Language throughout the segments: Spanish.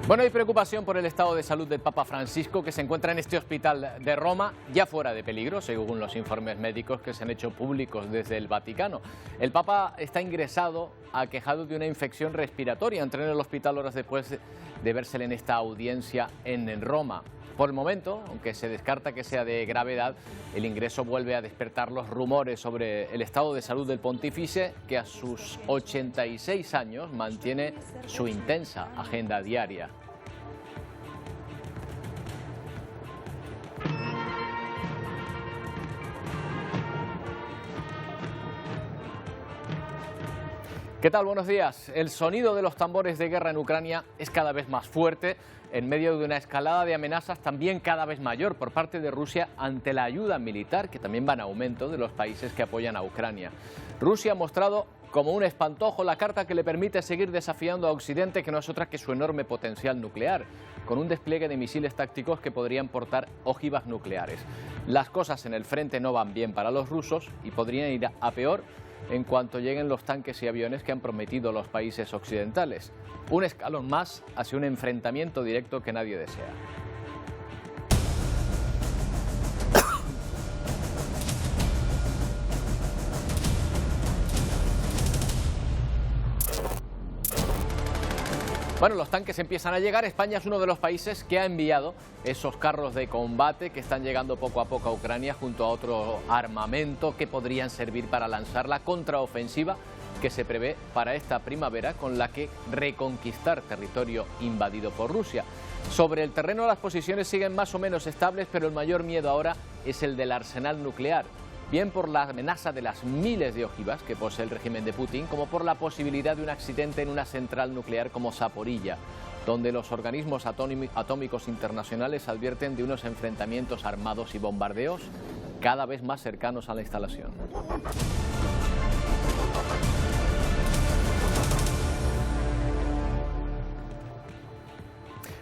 Bueno, hay preocupación por el estado de salud del Papa Francisco, que se encuentra en este hospital de Roma, ya fuera de peligro, según los informes médicos que se han hecho públicos desde el Vaticano. El Papa está ingresado, aquejado de una infección respiratoria. Entró en el hospital horas después de vérsele en esta audiencia en Roma. Por el momento, aunque se descarta que sea de gravedad, el ingreso vuelve a despertar los rumores sobre el estado de salud del pontífice, que a sus 86 años mantiene su intensa agenda diaria. ¿Qué tal? Buenos días. El sonido de los tambores de guerra en Ucrania es cada vez más fuerte en medio de una escalada de amenazas también cada vez mayor por parte de Rusia ante la ayuda militar, que también va en aumento, de los países que apoyan a Ucrania. Rusia ha mostrado como un espantojo la carta que le permite seguir desafiando a Occidente, que no es otra que su enorme potencial nuclear, con un despliegue de misiles tácticos que podrían portar ojivas nucleares. Las cosas en el frente no van bien para los rusos y podrían ir a peor en cuanto lleguen los tanques y aviones que han prometido los países occidentales. Un escalón más hacia un enfrentamiento directo que nadie desea. Bueno, los tanques empiezan a llegar. España es uno de los países que ha enviado esos carros de combate que están llegando poco a poco a Ucrania, junto a otro armamento que podrían servir para lanzar la contraofensiva que se prevé para esta primavera, con la que reconquistar territorio invadido por Rusia. Sobre el terreno las posiciones siguen más o menos estables, pero el mayor miedo ahora es el del arsenal nuclear, bien por la amenaza de las miles de ojivas que posee el régimen de Putin, como por la posibilidad de un accidente en una central nuclear como Zaporilla, donde los organismos atómicos internacionales advierten de unos enfrentamientos armados y bombardeos cada vez más cercanos a la instalación.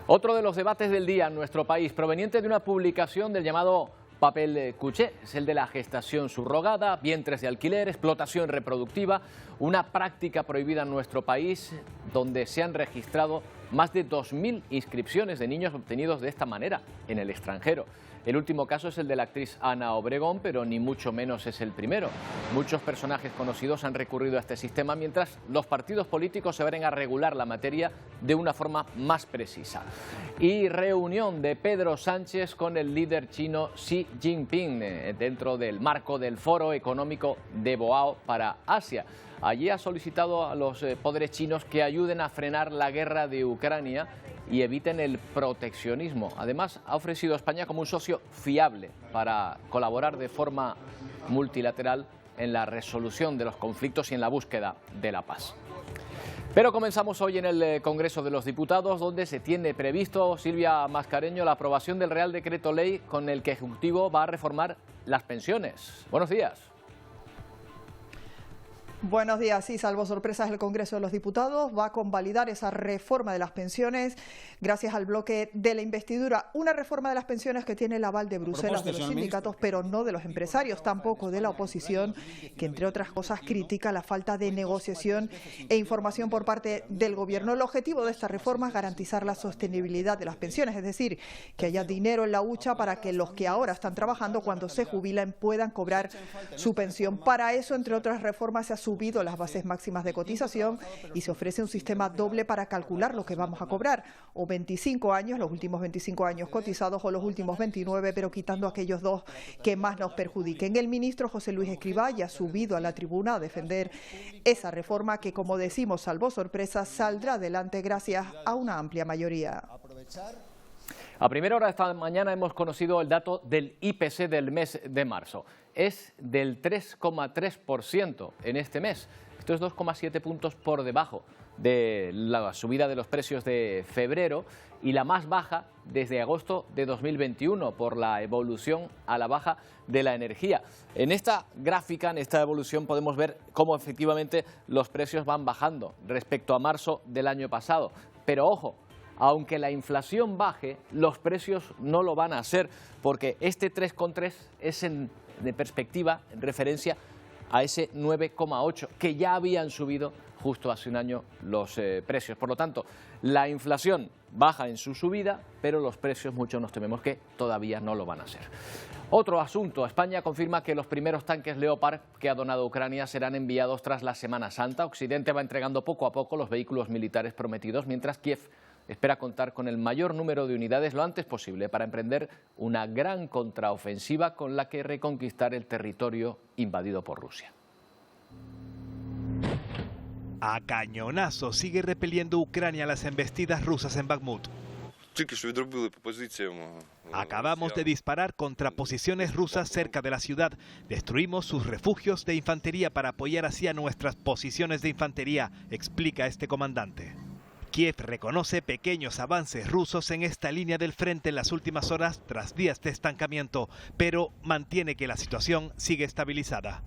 Otro de los debates del día en nuestro país, proveniente de una publicación del llamado papel cuché, es el de la gestación subrogada, vientres de alquiler, explotación reproductiva, una práctica prohibida en nuestro país, donde se han registrado más de 2.000 inscripciones de niños obtenidos de esta manera en el extranjero. El último caso es el de la actriz Ana Obregón, pero ni mucho menos es el primero. Muchos personajes conocidos han recurrido a este sistema, mientras los partidos políticos se ven a regular la materia de una forma más precisa. Y reunión de Pedro Sánchez con el líder chino Xi Jinping dentro del marco del Foro Económico de Boao para Asia. Allí ha solicitado a los poderes chinos que ayuden a frenar la guerra de Ucrania y eviten el proteccionismo. Además, ha ofrecido a España como un socio fiable para colaborar de forma multilateral en la resolución de los conflictos y en la búsqueda de la paz. Pero comenzamos hoy en el Congreso de los Diputados, donde se tiene previsto, Silvia Mascareño, la aprobación del Real Decreto Ley con el que el Ejecutivo va a reformar las pensiones. Buenos días. Buenos días. Sí, salvo sorpresas, el Congreso de los Diputados va a convalidar esa reforma de las pensiones gracias al bloque de la investidura. Una reforma de las pensiones que tiene el aval de Bruselas, de los sindicatos, pero no de los empresarios, tampoco de la oposición, que entre otras cosas critica la falta de negociación e información por parte del Gobierno. El objetivo de esta reforma es garantizar la sostenibilidad de las pensiones, es decir, que haya dinero en la hucha para que los que ahora están trabajando, cuando se jubilen, puedan cobrar su pensión. Para eso, entre otras reformas, se ha subido las bases máximas de cotización y se ofrece un sistema doble para calcular lo que vamos a cobrar, o 25 años, los últimos 25 años cotizados, o los últimos 29, pero quitando aquellos dos que más nos perjudiquen. El ministro José Luis Escrivá ya ha subido a la tribuna a defender esa reforma que, como decimos, salvo sorpresa, saldrá adelante gracias a una amplia mayoría. A primera hora de esta mañana hemos conocido el dato del IPC del mes de marzo. Es del 3,3% en este mes. Esto es 2,7 puntos por debajo de la subida de los precios de febrero y la más baja desde agosto de 2021 por la evolución a la baja de la energía. En esta gráfica, en esta evolución, podemos ver cómo efectivamente los precios van bajando respecto a marzo del año pasado. Pero ojo, aunque la inflación baje, los precios no lo van a hacer, porque este 3,3 es de perspectiva, en referencia a ese 9,8 que ya habían subido justo hace un año los precios. Por lo tanto, la inflación baja en su subida, pero los precios muchos nos tememos que todavía no lo van a hacer. Otro asunto, España confirma que los primeros tanques Leopard que ha donado Ucrania serán enviados tras la Semana Santa. Occidente va entregando poco a poco los vehículos militares prometidos, mientras Kiev espera contar con el mayor número de unidades lo antes posible para emprender una gran contraofensiva con la que reconquistar el territorio invadido por Rusia. A cañonazo sigue repeliendo Ucrania las embestidas rusas en Bakhmut. Acabamos de disparar contra posiciones rusas cerca de la ciudad. Destruimos sus refugios de infantería para apoyar así a nuestras posiciones de infantería, explica este comandante. Kiev reconoce pequeños avances rusos en esta línea del frente en las últimas horas tras días de estancamiento, pero mantiene que la situación sigue estabilizada.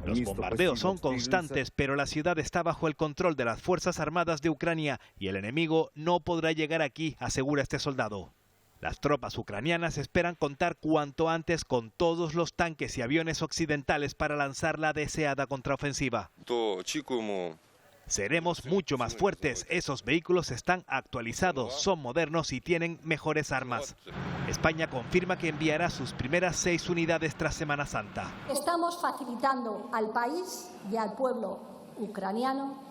Los bombardeos son constantes, pero la ciudad está bajo el control de las Fuerzas Armadas de Ucrania y el enemigo no podrá llegar aquí, asegura este soldado. Las tropas ucranianas esperan contar cuanto antes con todos los tanques y aviones occidentales para lanzar la deseada contraofensiva. Seremos mucho más fuertes, esos vehículos están actualizados, son modernos y tienen mejores armas. España confirma que enviará sus primeras 6 unidades tras Semana Santa. Estamos facilitando al país y al pueblo ucraniano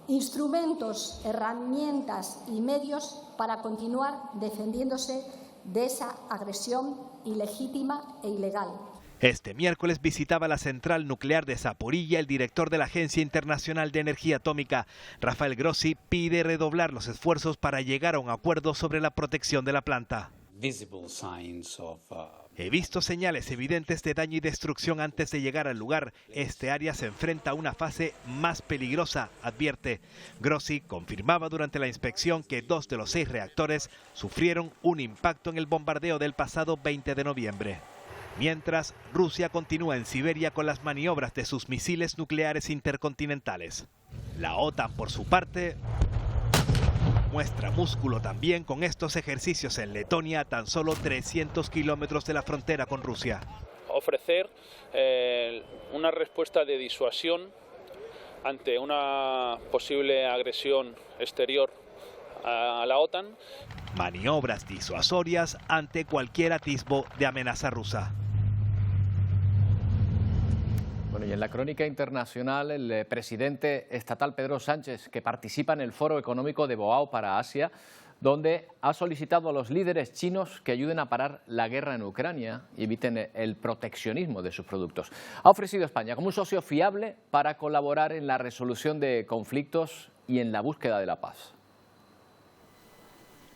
instrumentos, herramientas y medios para continuar defendiéndose de esa agresión ilegítima e ilegal. Este miércoles visitaba la central nuclear de Zaporilla el director de la Agencia Internacional de Energía Atómica. Rafael Grossi pide redoblar los esfuerzos para llegar a un acuerdo sobre la protección de la planta. He visto señales evidentes de daño y destrucción antes de llegar al lugar. Este área se enfrenta a una fase más peligrosa, advierte. Grossi confirmaba durante la inspección que 2 de los 6 reactores sufrieron un impacto en el bombardeo del pasado 20 de noviembre. Mientras, Rusia continúa en Siberia con las maniobras de sus misiles nucleares intercontinentales. La OTAN, por su parte, muestra músculo también con estos ejercicios en Letonia, a tan solo 300 kilómetros de la frontera con Rusia. Ofrecer una respuesta de disuasión ante una posible agresión exterior a la OTAN. Maniobras disuasorias ante cualquier atisbo de amenaza rusa. Bueno, y en la crónica internacional, el presidente estatal Pedro Sánchez, que participa en el Foro Económico de Boao para Asia, donde ha solicitado a los líderes chinos que ayuden a parar la guerra en Ucrania y eviten el proteccionismo de sus productos. Ha ofrecido a España como un socio fiable para colaborar en la resolución de conflictos y en la búsqueda de la paz.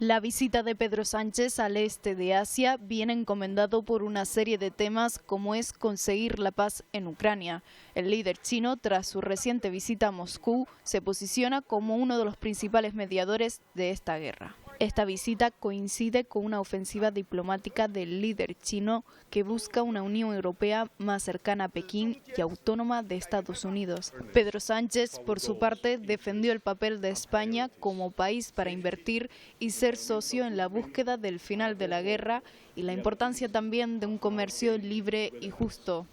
La visita de Pedro Sánchez al este de Asia viene encomendado por una serie de temas como es conseguir la paz en Ucrania. El líder chino, tras su reciente visita a Moscú, se posiciona como uno de los principales mediadores de esta guerra. Esta visita coincide con una ofensiva diplomática del líder chino que busca una Unión Europea más cercana a Pekín y autónoma de Estados Unidos. Pedro Sánchez, por su parte, defendió el papel de España como país para invertir y ser socio en la búsqueda del final de la guerra y la importancia también de un comercio libre y justo.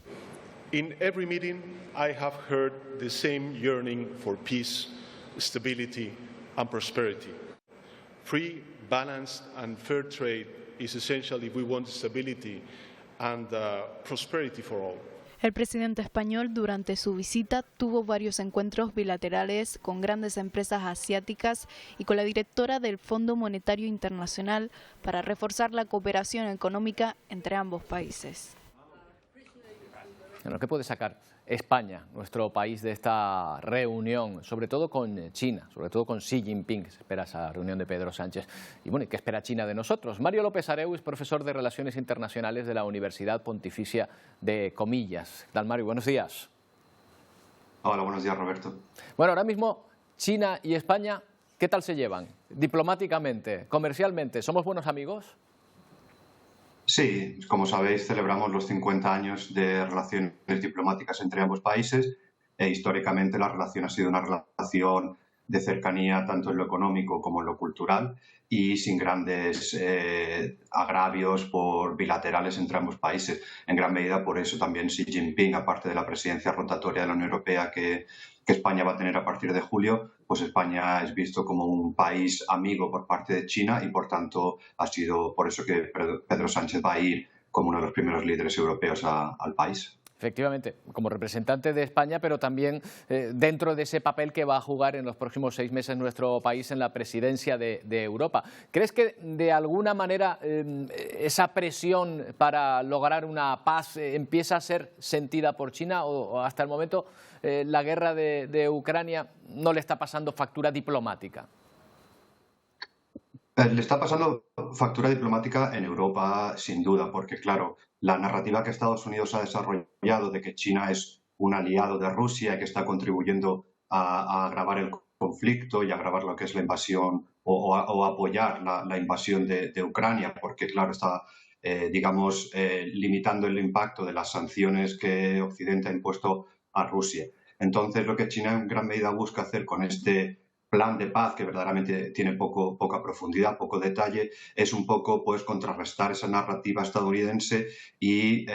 In every meeting, I have heard the same yearning for peace, stability and prosperity. Free, balanced and fair trade is essential if we want stability and prosperity for all. El presidente español durante su visita tuvo varios encuentros bilaterales con grandes empresas asiáticas y con la directora del Fondo Monetario Internacional para reforzar la cooperación económica entre ambos países. Bueno, ¿qué puede sacar España, nuestro país, de esta reunión, sobre todo con China, sobre todo con Xi Jinping? Se espera esa reunión de Pedro Sánchez. Y bueno, ¿qué espera China de nosotros? Mario López Areu es profesor de Relaciones Internacionales de la Universidad Pontificia de Comillas. ¿Qué tal, Mario? Buenos días. Hola, buenos días, Roberto. Bueno, ahora mismo China y España, ¿qué tal se llevan? Diplomáticamente, comercialmente, ¿somos buenos amigos? Sí, como sabéis, celebramos los 50 años de relaciones diplomáticas entre ambos países e históricamente la relación ha sido una relación cercanía tanto en lo económico como en lo cultural y sin grandes agravios bilaterales entre ambos países. En gran medida por eso también Xi Jinping, aparte de la presidencia rotatoria de la Unión Europea que España va a tener a partir de julio, pues España es visto como un país amigo por parte de China y por tanto ha sido por eso que Pedro Sánchez va a ir como uno de los primeros líderes europeos al país. Efectivamente, como representante de España, pero también dentro de ese papel que va a jugar en los próximos 6 meses nuestro país en la presidencia de Europa. ¿Crees que de alguna manera esa presión para lograr una paz empieza a ser sentida por China o hasta el momento la guerra de Ucrania no le está pasando factura diplomática? Le está pasando factura diplomática en Europa, sin duda, porque, claro, la narrativa que Estados Unidos ha desarrollado de que China es un aliado de Rusia y que está contribuyendo a agravar el conflicto y a agravar lo que es la invasión o apoyar la invasión de Ucrania, porque, claro, está, limitando el impacto de las sanciones que Occidente ha impuesto a Rusia. Entonces, lo que China en gran medida busca hacer con este plan de paz, que verdaderamente tiene poca profundidad, poco detalle, es un poco pues contrarrestar esa narrativa estadounidense y,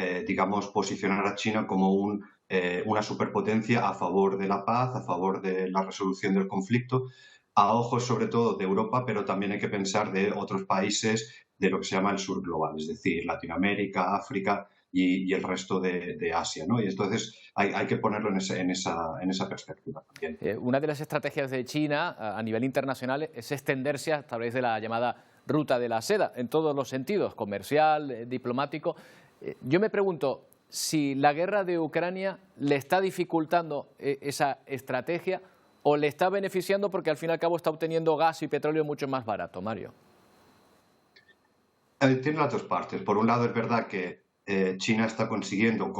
posicionar a China como una superpotencia a favor de la paz, a favor de la resolución del conflicto, a ojos sobre todo de Europa, pero también hay que pensar de otros países de lo que se llama el sur global, es decir, Latinoamérica, África y el resto de Asia, ¿no? Y entonces hay que ponerlo en esa perspectiva también. Una de las estrategias de China a nivel internacional es extenderse a través de la llamada ruta de la seda, en todos los sentidos, comercial, diplomático. Yo me pregunto si la guerra de Ucrania le está dificultando esa estrategia o le está beneficiando porque al fin y al cabo está obteniendo gas y petróleo mucho más barato, Mario. Tiene las dos partes. Por un lado, es verdad que China está consiguiendo,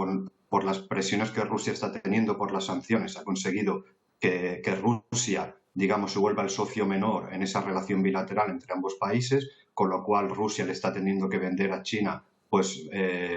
por las presiones que Rusia está teniendo por las sanciones, ha conseguido que Rusia, se vuelva el socio menor en esa relación bilateral entre ambos países, con lo cual Rusia le está teniendo que vender a China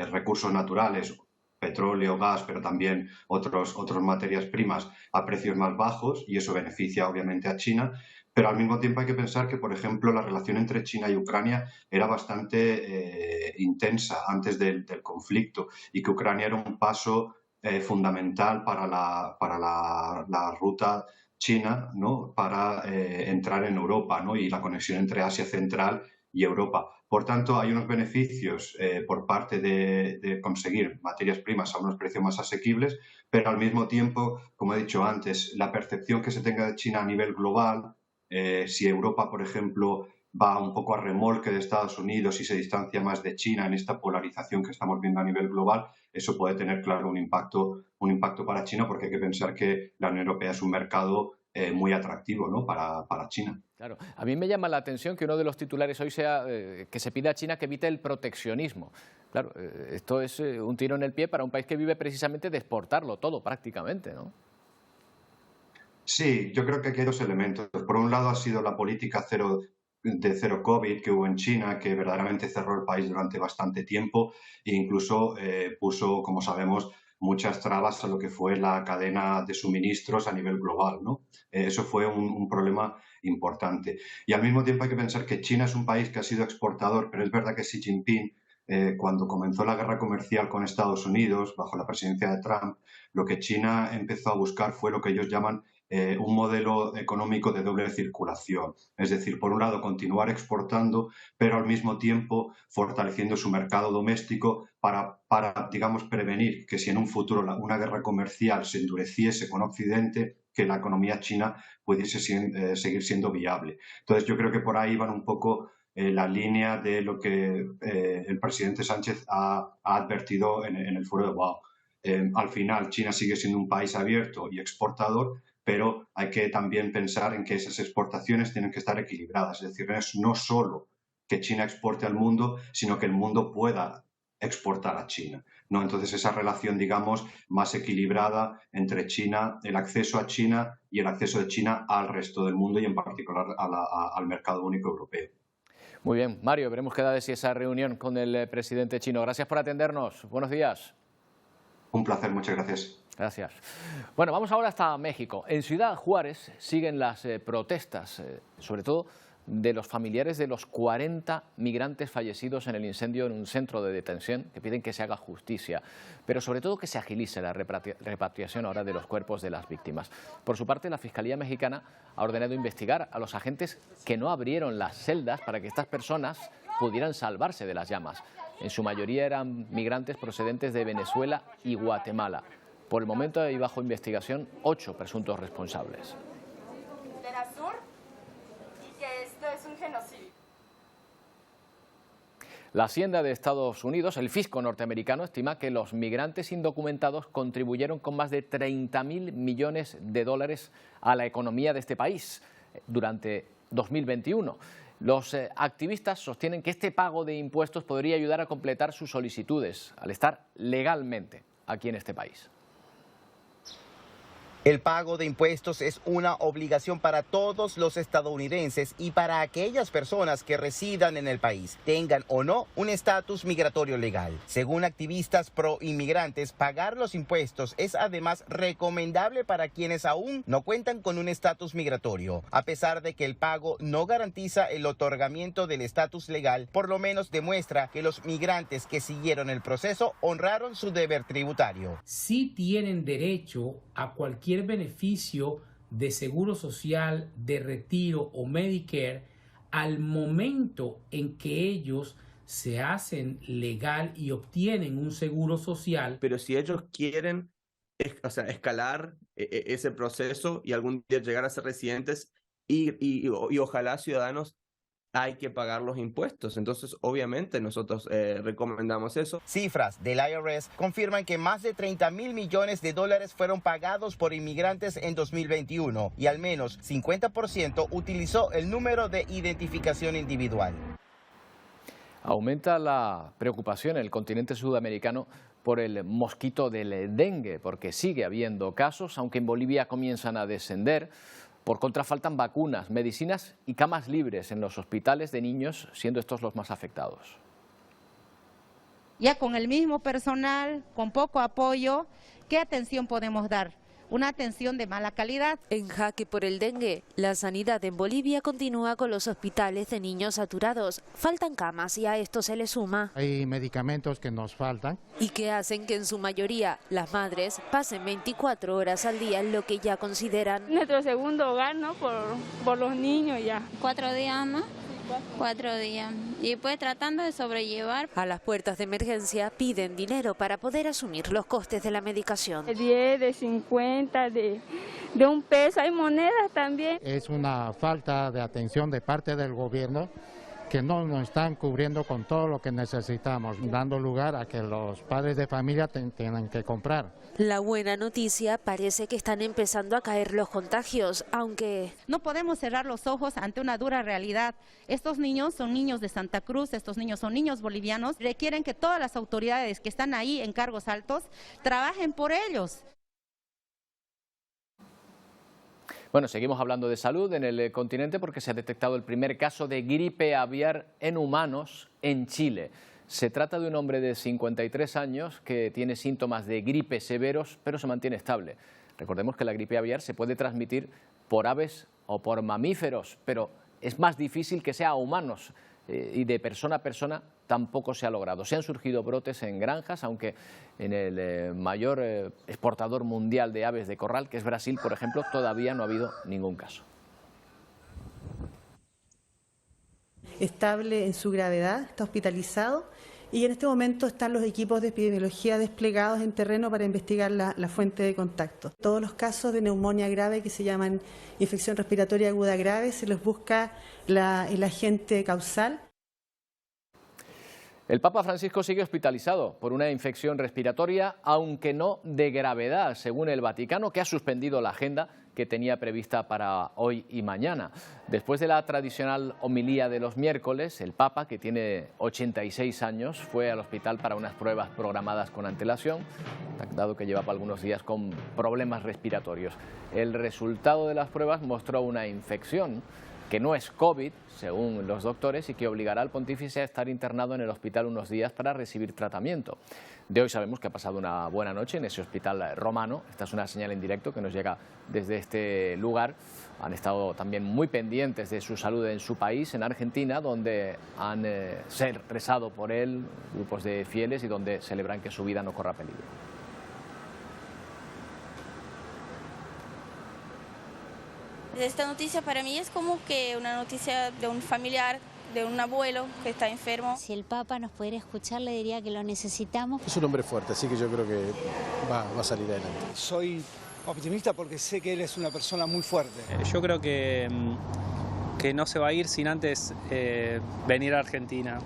recursos naturales, petróleo, gas, pero también otras materias primas a precios más bajos, y eso beneficia obviamente a China. Pero al mismo tiempo hay que pensar que, por ejemplo, la relación entre China y Ucrania era bastante intensa antes del conflicto y que Ucrania era un paso fundamental para la ruta china, ¿no? Para entrar en Europa, ¿no? Y la conexión entre Asia Central y Europa. Por tanto, hay unos beneficios por parte de conseguir materias primas a unos precios más asequibles, pero al mismo tiempo, como he dicho antes, la percepción que se tenga de China a nivel global, si Europa, por ejemplo, va un poco a remolque de Estados Unidos y se distancia más de China en esta polarización que estamos viendo a nivel global, eso puede tener, claro, un impacto para China, porque hay que pensar que la Unión Europea es un mercado muy atractivo, ¿no? para China. Claro, a mí me llama la atención que uno de los titulares hoy sea que se pide a China que evite el proteccionismo. Claro, esto es un tiro en el pie para un país que vive precisamente de exportarlo todo prácticamente, ¿no? Sí, yo creo que aquí hay dos elementos. Por un lado ha sido la política cero COVID que hubo en China, que verdaderamente cerró el país durante bastante tiempo e incluso puso, como sabemos, muchas trabas a lo que fue la cadena de suministros a nivel global, ¿no? Eso fue un problema importante. Y al mismo tiempo hay que pensar que China es un país que ha sido exportador, pero es verdad que Xi Jinping, cuando comenzó la guerra comercial con Estados Unidos, bajo la presidencia de Trump, lo que China empezó a buscar fue lo que ellos llaman un modelo económico de doble circulación. Es decir, por un lado, continuar exportando, pero al mismo tiempo fortaleciendo su mercado doméstico para prevenir que si en un futuro una guerra comercial se endureciese con Occidente, que la economía china pudiese seguir siendo viable. Entonces, yo creo que por ahí van un poco la línea de lo que el presidente Sánchez ha advertido en el foro de Wau. Al final, China sigue siendo un país abierto y exportador, pero hay que también pensar en que esas exportaciones tienen que estar equilibradas. Es decir, es no solo que China exporte al mundo, sino que el mundo pueda exportar a China, ¿no? Entonces, esa relación, más equilibrada entre China, el acceso a China y el acceso de China al resto del mundo y en particular al mercado único europeo. Muy bien, Mario, veremos qué da de sí esa reunión con el presidente chino. Gracias por atendernos. Buenos días. Un placer, muchas gracias. Gracias. Bueno, vamos ahora hasta México. En Ciudad Juárez siguen las protestas, sobre todo de los familiares de los 40 migrantes fallecidos en el incendio en un centro de detención, que piden que se haga justicia, pero sobre todo que se agilice la repatriación ahora de los cuerpos de las víctimas. Por su parte, la Fiscalía Mexicana ha ordenado investigar a los agentes que no abrieron las celdas para que estas personas pudieran salvarse de las llamas. En su mayoría eran migrantes procedentes de Venezuela y Guatemala. Por el momento hay bajo investigación 8 presuntos responsables. La Hacienda de Estados Unidos, el fisco norteamericano, estima que los migrantes indocumentados contribuyeron con más de 30.000 millones de dólares a la economía de este país durante 2021. Los activistas sostienen que este pago de impuestos podría ayudar a completar sus solicitudes al estar legalmente aquí en este país. El pago de impuestos es una obligación para todos los estadounidenses y para aquellas personas que residan en el país, tengan o no un estatus migratorio legal. Según activistas pro-inmigrantes, pagar los impuestos es además recomendable para quienes aún no cuentan con un estatus migratorio. A pesar de que el pago no garantiza el otorgamiento del estatus legal, por lo menos demuestra que los migrantes que siguieron el proceso honraron su deber tributario. Sí tienen derecho a cualquier beneficio de seguro social, de retiro o Medicare al momento en que ellos se hacen legal y obtienen un seguro social. Pero si ellos quieren escalar ese proceso y algún día llegar a ser residentes y ojalá ciudadanos, hay que pagar los impuestos. Entonces, obviamente, nosotros recomendamos eso. Cifras del IRS confirman que más de 30.000 millones de dólares fueron pagados por inmigrantes en 2021 y al menos 50% utilizó el número de identificación individual. Aumenta la preocupación en el continente sudamericano por el mosquito del dengue, porque sigue habiendo casos, aunque en Bolivia comienzan a descender. Por contra, faltan vacunas, medicinas y camas libres en los hospitales de niños, siendo estos los más afectados. Ya con el mismo personal, con poco apoyo, ¿qué atención podemos dar? Una atención de mala calidad. En jaque por el dengue, la sanidad en Bolivia continúa con los hospitales de niños saturados. Faltan camas y a esto se le suma. Hay medicamentos que nos faltan. Y que hacen que en su mayoría las madres pasen 24 horas al día en lo que ya consideran nuestro segundo hogar, ¿no? Por los niños ya. 4 días más. 4 días. Y pues tratando de sobrellevar. A las puertas de emergencia piden dinero para poder asumir los costes de la medicación. De 10, de 50, de 1 peso, hay monedas también. Es una falta de atención de parte del gobierno que no nos están cubriendo con todo lo que necesitamos, dando lugar a que los padres de familia tengan que comprar. La buena noticia parece que están empezando a caer los contagios, aunque no podemos cerrar los ojos ante una dura realidad. Estos niños son niños de Santa Cruz, estos niños son niños bolivianos, requieren que todas las autoridades que están ahí en cargos altos trabajen por ellos. Bueno, seguimos hablando de salud en el continente porque se ha detectado el primer caso de gripe aviar en humanos en Chile. Se trata de un hombre de 53 años que tiene síntomas de gripe severos, pero se mantiene estable. Recordemos que la gripe aviar se puede transmitir por aves o por mamíferos, pero es más difícil que sea a humanos y de persona a persona tampoco se ha logrado. Se han surgido brotes en granjas, aunque en el mayor exportador mundial de aves de corral, que es Brasil, por ejemplo, todavía no ha habido ningún caso. Estable en su gravedad, está hospitalizado y en este momento están los equipos de epidemiología desplegados en terreno para investigar la fuente de contacto. Todos los casos de neumonía grave que se llaman infección respiratoria aguda grave se les busca el agente causal. El Papa Francisco sigue hospitalizado por una infección respiratoria, aunque no de gravedad, según el Vaticano, que ha suspendido la agenda que tenía prevista para hoy y mañana. Después de la tradicional homilía de los miércoles, el Papa, que tiene 86 años, fue al hospital para unas pruebas programadas con antelación, dado que llevaba algunos días con problemas respiratorios. El resultado de las pruebas mostró una infección que no es COVID, según los doctores, y que obligará al pontífice a estar internado en el hospital unos días para recibir tratamiento. De hoy sabemos que ha pasado una buena noche en ese hospital romano. Esta es una señal en directo que nos llega desde este lugar. Han estado también muy pendientes de su salud en su país, en Argentina, donde han rezado por él grupos de fieles y donde celebran que su vida no corra peligro. Esta noticia para mí es como que una noticia de un familiar, de un abuelo que está enfermo. Si el Papa nos pudiera escuchar, le diría que lo necesitamos. Es un hombre fuerte, así que yo creo que va a salir adelante. Soy optimista porque sé que él es una persona muy fuerte. Yo creo que no se va a ir sin antes venir a Argentina.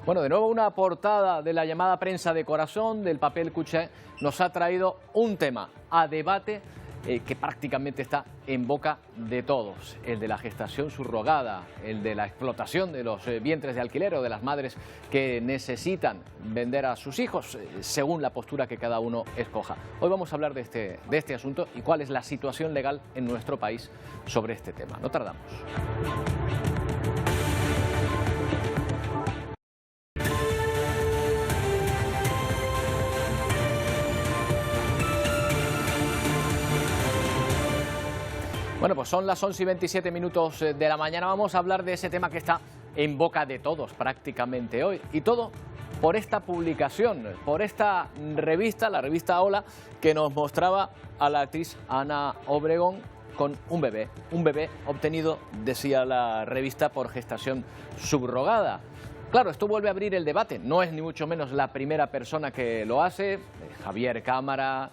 Bueno, de nuevo una portada de la llamada prensa de corazón del papel Cuché nos ha traído un tema a debate que prácticamente está en boca de todos, el de la gestación subrogada, el de la explotación de los vientres de alquiler o de las madres que necesitan vender a sus hijos según la postura que cada uno escoja. Hoy vamos a hablar de este asunto y cuál es la situación legal en nuestro país sobre este tema. No tardamos. Bueno, pues son las 11:27 de la mañana. Vamos a hablar de ese tema que está en boca de todos prácticamente hoy. Y todo por esta publicación, por esta revista, la revista Hola, que nos mostraba a la actriz Ana Obregón con un bebé obtenido, decía la revista, por gestación subrogada. Claro, esto vuelve a abrir el debate, no es ni mucho menos la primera persona que lo hace. Javier Cámara,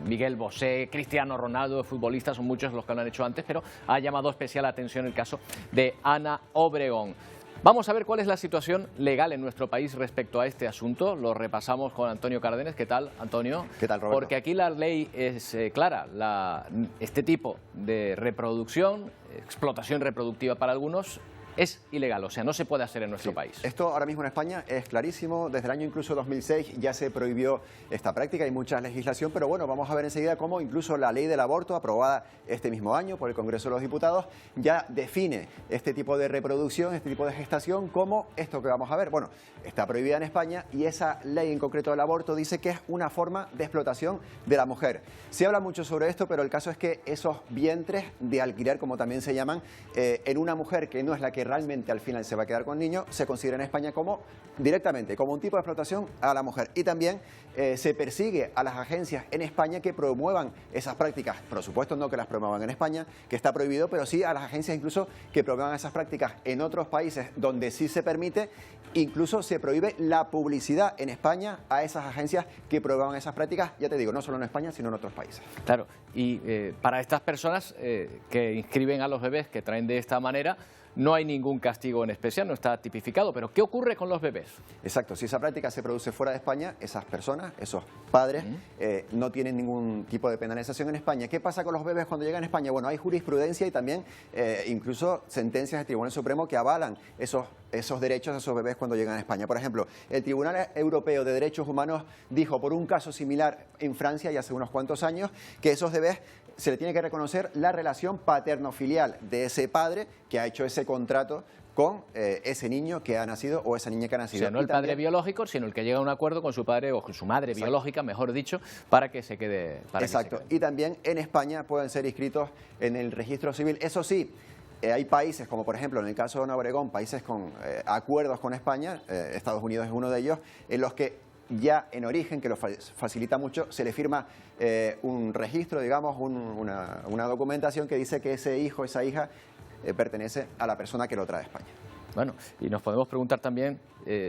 Miguel Bosé, Cristiano Ronaldo, futbolistas, son muchos los que lo han hecho antes, pero ha llamado especial atención el caso de Ana Obregón. Vamos a ver cuál es la situación legal en nuestro país respecto a este asunto. Lo repasamos con Antonio Cárdenas. ¿Qué tal, Antonio? ¿Qué tal, Roberto? Porque aquí la ley es clara. Este tipo de reproducción, explotación reproductiva para algunos, es ilegal, o sea, no se puede hacer en nuestro país. Esto ahora mismo en España es clarísimo. Desde el año incluso 2006 ya se prohibió esta práctica. Hay mucha legislación, pero bueno, vamos a ver enseguida cómo incluso la ley del aborto, aprobada este mismo año por el Congreso de los Diputados, ya define este tipo de reproducción, este tipo de gestación como esto que vamos a ver. Bueno, está prohibida en España y esa ley en concreto del aborto dice que es una forma de explotación de la mujer. Se habla mucho sobre esto, pero el caso es que esos vientres de alquiler, como también se llaman, en una mujer que no es la que realmente al final se va a quedar con niños, se considera en España como directamente como un tipo de explotación a la mujer. Y también se persigue a las agencias en España que promuevan esas prácticas. Por supuesto no que las promuevan en España, que está prohibido, pero sí a las agencias incluso que promuevan esas prácticas en otros países donde sí se permite. Incluso se prohíbe la publicidad en España a esas agencias que promuevan esas prácticas, ya te digo, no solo en España, sino en otros países. Claro, y para estas personas que inscriben a los bebés que traen de esta manera, no hay ningún castigo en especial, no está tipificado, pero ¿qué ocurre con los bebés? Exacto, si esa práctica se produce fuera de España, esas personas, esos padres, no tienen ningún tipo de penalización en España. ¿Qué pasa con los bebés cuando llegan a España? Bueno, hay jurisprudencia y también incluso sentencias del Tribunal Supremo que avalan esos derechos de esos bebés cuando llegan a España. Por ejemplo, el Tribunal Europeo de Derechos Humanos dijo por un caso similar en Francia y hace unos cuantos años que esos bebés se le tiene que reconocer la relación paterno-filial de ese padre que ha hecho ese contrato con ese niño que ha nacido o esa niña que ha nacido. O sea, no el padre biológico, sino el que llega a un acuerdo con su padre o con su madre biológica, mejor dicho, para que se quede. Exacto. Y también en España pueden ser inscritos en el registro civil. Eso sí, hay países, como por ejemplo en el caso de Ana Obregón, países con acuerdos con España, Estados Unidos es uno de ellos, en los que ya en origen, que lo facilita mucho, se le firma un registro, digamos, una documentación que dice que ese hijo, esa hija, pertenece a la persona que lo trae a España. Bueno, y nos podemos preguntar también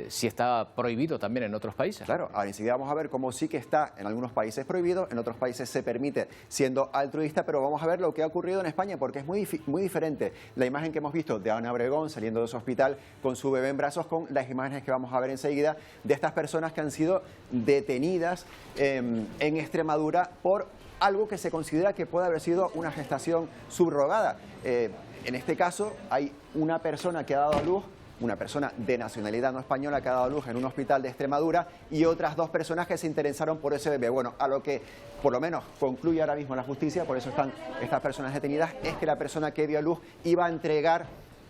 si está prohibido también en otros países. Claro, ahora enseguida vamos a ver cómo sí que está en algunos países prohibido, en otros países se permite siendo altruista, pero vamos a ver lo que ha ocurrido en España, porque es muy diferente la imagen que hemos visto de Ana Obregón saliendo de su hospital con su bebé en brazos, con las imágenes que vamos a ver enseguida de estas personas que han sido detenidas en Extremadura por algo que se considera que puede haber sido una gestación subrogada. En este caso hay una persona que ha dado a luz una persona de nacionalidad no española que ha dado a luz en un hospital de Extremadura y otras 2 personas que se interesaron por ese bebé. Bueno, a lo que por lo menos concluye ahora mismo la justicia, por eso están estas personas detenidas, es que la persona que dio a luz iba a entregar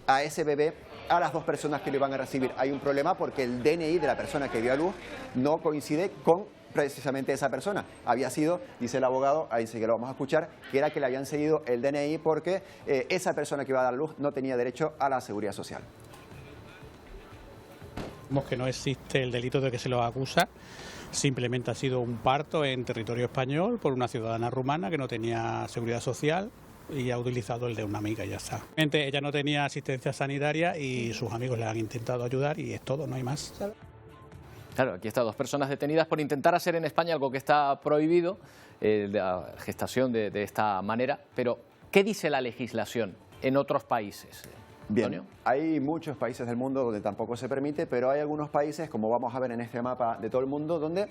a ese bebé a las 2 personas que lo iban a recibir. Hay un problema porque el DNI de la persona que dio a luz no coincide con precisamente esa persona. Había sido, dice el abogado, ahí sí que lo vamos a escuchar, que era que le habían cedido el DNI porque esa persona que iba a dar luz no tenía derecho a la seguridad social. Vemos que no existe el delito de que se lo acusa, simplemente ha sido un parto en territorio español por una ciudadana rumana que no tenía seguridad social y ha utilizado el de una amiga y ya está. Ella no tenía asistencia sanitaria y sus amigos le han intentado ayudar y es todo, no hay más. Claro, aquí están 2 personas detenidas por intentar hacer en España algo que está prohibido, la gestación de esta manera. Pero, ¿qué dice la legislación en otros países? Bien, Antonio. hay muchos países del mundo donde tampoco se permite, pero hay algunos países, como vamos a ver en este mapa de todo el mundo, donde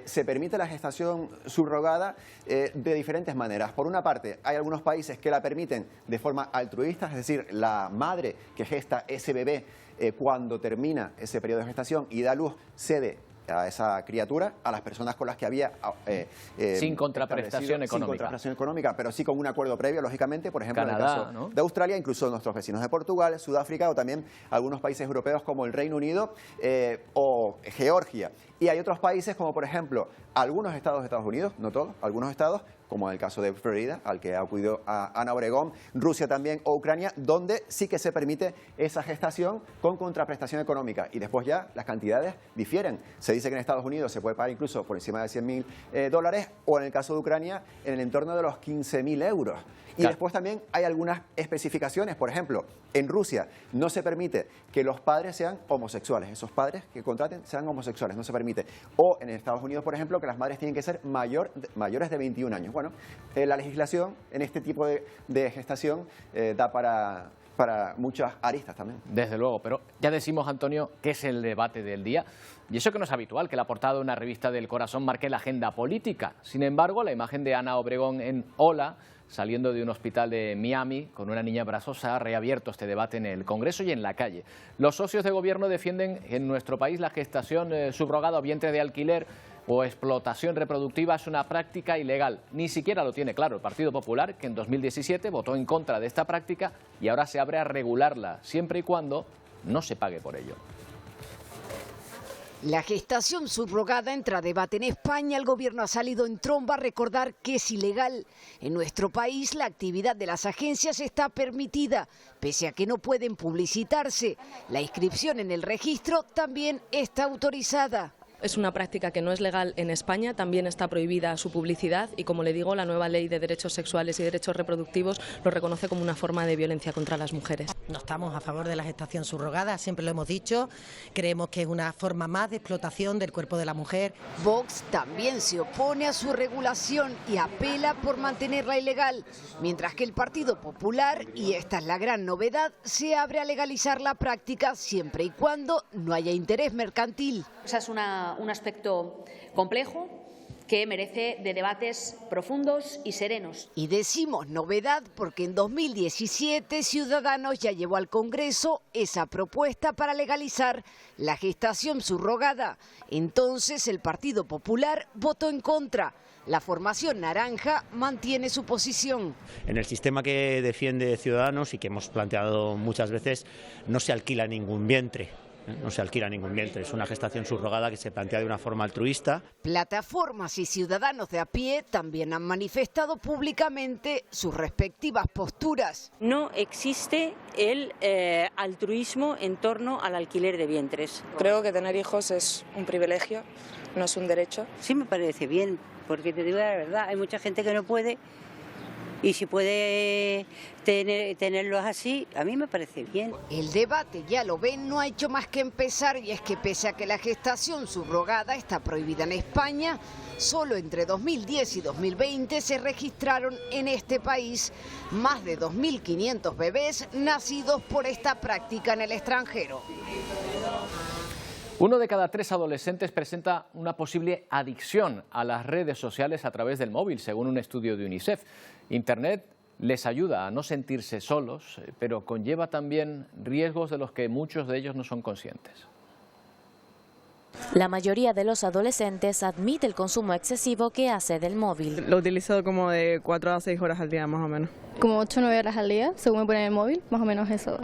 se permite la gestación subrogada de diferentes maneras. Por una parte, hay algunos países que la permiten de forma altruista, es decir, la madre que gesta ese bebé cuando termina ese periodo de gestación y da luz, cede a esa criatura, a las personas con las que había sin contraprestación económica. Sin contraprestación económica, pero sí con un acuerdo previo, lógicamente, por ejemplo, Canadá, en el caso ¿no? de Australia, incluso nuestros vecinos de Portugal, Sudáfrica o también algunos países europeos como el Reino Unido o Georgia. Y hay otros países como, por ejemplo, algunos estados de Estados Unidos, no todos, algunos estados, como en el caso de Florida, al que ha acudido a Ana Obregón, Rusia también o Ucrania, donde sí que se permite esa gestación con contraprestación económica. Y después ya las cantidades difieren. Se dice que en Estados Unidos se puede pagar incluso por encima de $100.000 o en el caso de Ucrania en el entorno de los 15.000 euros. Y después también hay algunas especificaciones. Por ejemplo, en Rusia no se permite que los padres sean homosexuales. Esos padres que contraten sean homosexuales, no se permite. O en Estados Unidos, por ejemplo, que las madres tienen que ser mayores de 21 años. Bueno, la legislación en este tipo de gestación da para muchas aristas también. Desde luego, pero ya decimos, Antonio, que es el debate del día. Y eso que no es habitual, que la portada de una revista del Corazón marque la agenda política. Sin embargo, la imagen de Ana Obregón en Hola, saliendo de un hospital de Miami con una niña embarazosa, ha reabierto este debate en el Congreso y en la calle. Los socios de gobierno defienden en nuestro país la gestación subrogada o vientre de alquiler o explotación reproductiva es una práctica ilegal. Ni siquiera lo tiene claro el Partido Popular, que en 2017 votó en contra de esta práctica y ahora se abre a regularla, siempre y cuando no se pague por ello. La gestación subrogada entra a debate en España. El gobierno ha salido en tromba a recordar que es ilegal. En nuestro país la actividad de las agencias está permitida, pese a que no pueden publicitarse. La inscripción en el registro también está autorizada. Es una práctica que no es legal en España, también está prohibida su publicidad y, como le digo, la nueva ley de derechos sexuales y derechos reproductivos lo reconoce como una forma de violencia contra las mujeres. No estamos a favor de la gestación subrogada, siempre lo hemos dicho, creemos que es una forma más de explotación del cuerpo de la mujer. Vox también se opone a su regulación y apela por mantenerla ilegal, mientras que el Partido Popular, y esta es la gran novedad, se abre a legalizar la práctica siempre y cuando no haya interés mercantil. O sea, es un aspecto complejo que merece de debates profundos y serenos. Y decimos novedad porque en 2017 Ciudadanos ya llevó al Congreso esa propuesta para legalizar la gestación subrogada. Entonces el Partido Popular votó en contra. La formación naranja mantiene su posición. En el sistema que defiende Ciudadanos y que hemos planteado muchas veces, no se alquila ningún vientre. No se alquila ningún vientre, es una gestación subrogada que se plantea de una forma altruista. Plataformas y ciudadanos de a pie también han manifestado públicamente sus respectivas posturas. No existe el altruismo en torno al alquiler de vientres. Creo que tener hijos es un privilegio, no es un derecho. Sí me parece bien, porque te digo la verdad, hay mucha gente que no puede. Y si puede tenerlos así, a mí me parece bien. El debate, ya lo ven, no ha hecho más que empezar, y es que pese a que la gestación subrogada está prohibida en España, solo entre 2010 y 2020 se registraron en este país más de 2.500 bebés nacidos por esta práctica en el extranjero. 1 de cada 3 adolescentes presenta una posible adicción a las redes sociales a través del móvil, según un estudio de UNICEF. Internet les ayuda a no sentirse solos, pero conlleva también riesgos de los que muchos de ellos no son conscientes. La mayoría de los adolescentes admite el consumo excesivo que hace del móvil. Lo utilizo como de 4 a 6 horas al día más o menos. Como 8 o 9 horas al día, según me ponen el móvil, más o menos eso.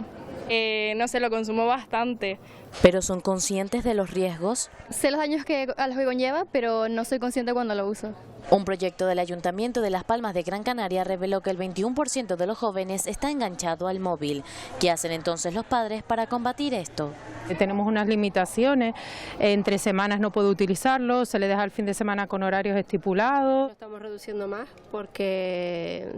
No sé, lo consumo bastante. ¿Pero son conscientes de los riesgos? Sé los daños a los que conlleva, pero no soy consciente cuando lo uso. Un proyecto del Ayuntamiento de Las Palmas de Gran Canaria reveló que el 21% de los jóvenes está enganchado al móvil. ¿Qué hacen entonces los padres para combatir esto? Tenemos unas limitaciones, entre semanas no puedo utilizarlo, se le deja el fin de semana con horarios estipulados. Lo estamos reduciendo más porque